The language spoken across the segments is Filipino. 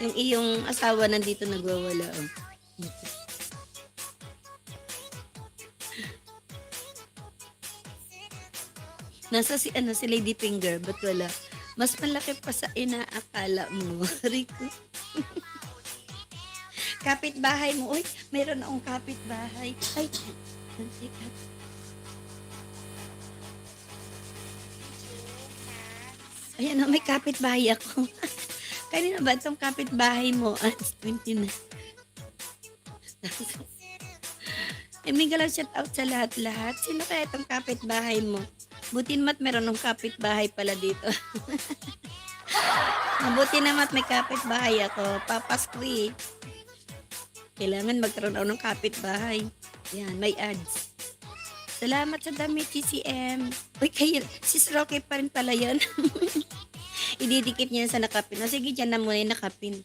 Yung iyong asawa nandito nagwawala, oh. Nasa si ano, si Lady Finger, ba't wala? Mas malaki pa sa inaakala mo, Rico. Kapitbahay mo, uy, meron akong kapitbahay. Ay, teka. Ayan na, may kapitbahay ako. Kanina ba itong kapitbahay mo? 20 na. Mingala shout out sa lahat-lahat. Sino kaya itong kapitbahay mo? Buti naman meron ng kapitbahay pala dito. Mabuti naman may kapitbahay ako. Papasko eh. Kailangan magkaroon ako ng kapitbahay. Yan, may ads. Salamat sa damit, CCM. Uy, kayo, sis Rocky pa rin pala yan. Ididikit niya sa nakapin. O sige, dyan na muna yung nakapin.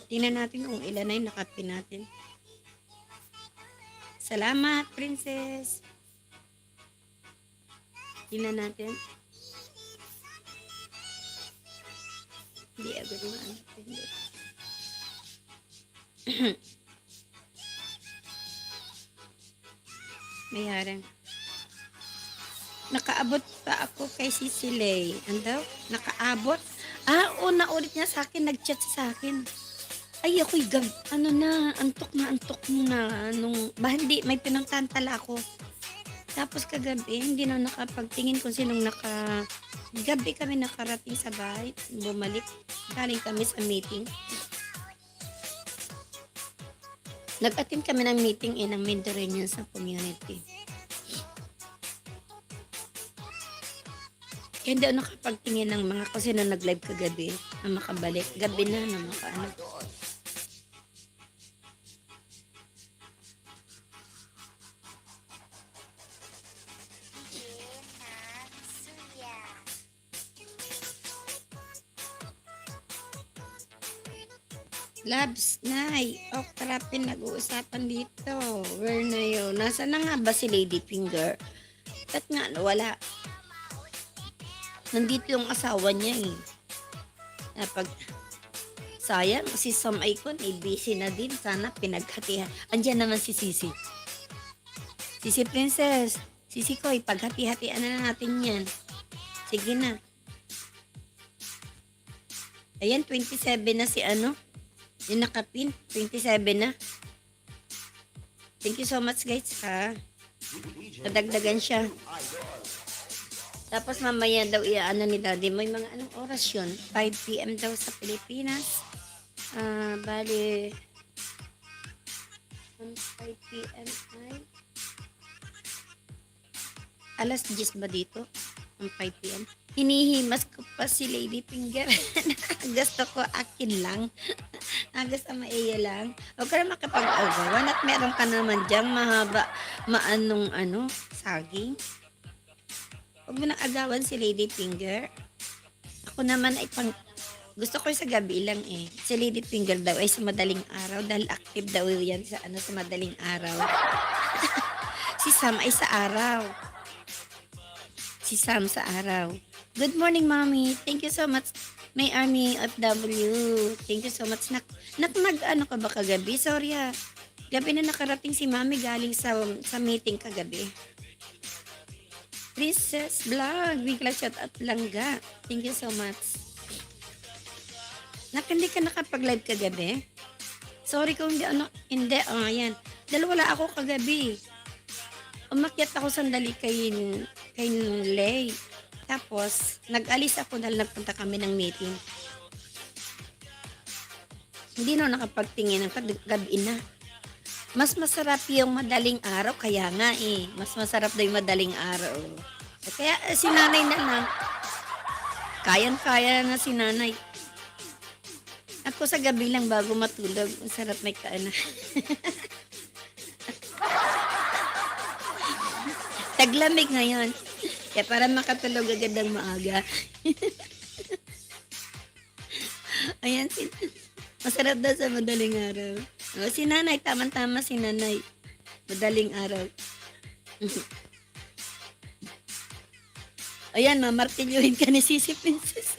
Tingnan natin kung ilan na yung nakapin natin. Salamat, princess. Tingnan natin. Hindi agad yung ano. May harang. Nakaabot pa ako kay Cicely. Ano? Nakaabot? Oo, naulit niya sa akin. Nag-chat sa akin. Ay, ako'y antok na. Hindi, may pinagtantala ako. Tapos kagabi, hindi na nakapagtingin kung sinong gabi kami nakarating sa bahay. Bumalik. Galing kami sa meeting. Nag-attend kami ng meeting ng Mediterranean sa community. Kaya hindi ako nakapagtingin ng mga kasi na nag-live kagabi na makabalik. Gabi na makaano. Labs, Nay. Trapin, nag-uusapan dito. Where na yun? Nasaan na nga ba si Lady Finger? Ba't nga wala? Nandito yung asawa niya eh. Sayang, si Sam Icon ay busy na din. Sana pinaghatihan. Andiyan naman si Sisi. Sisi Princess. Sisi ko, paghati-hatian na natin yan. Sige na. Ayan, 27 na si ano. Yung nakapin, 27 na. Thank you so much guys ha. Nadagdagan siya. Tapos mamaya daw iaano ni Daddy. May mga anong oras yun? 5 PM daw sa Pilipinas. Bali 5 PM ay alas 10 ba dito? 5 PM. Hinihimas ko pa si Lady Finger. Gusto ko akin lang. Gusto maiya lang. Huwag ka na makapag-agawan at meron ka naman dyang mahaba, saging. Huwag mo nang agawan si Lady Finger. Ako naman ay gusto ko sa gabi lang eh. Si Lady Finger daw ay sa madaling araw dahil active daw yan sa madaling araw. Si Sam ay sa araw. Si Sam sa araw. Good morning, Mommy. Thank you so much. May Army FW. Thank you so much. Nag-ano ka ba kagabi? Sorry ha. Gabi na nakarating si Mommy galing sa meeting kagabi. Princess Vlog. Bigla shout out langga. Thank you so much. Hindi ka nakapag-live kagabi? Sorry kung hindi. Ayan. Dahil wala ako kagabi. Umakyat ako sandali kay Lay. Tapos, nag-alis ako dahil nagpunta kami ng meeting. Hindi na nakapagtingin ng gabi na. Mas masarap yung madaling araw, kaya nga eh. Mas masarap daw yung madaling araw. Kaya si nanay na lang. Kayang-kaya na si nanay. Ako sa gabi lang bago matulog. Masarap may kaana. Taglamig ngayon. Kaya para makatulog agad ng maaga. Ayan, masarap daw sa madaling araw. Si nanay, tama-tama si nanay. Madaling araw. Ayan, mamartilyuhin ka ni Sisi Princess.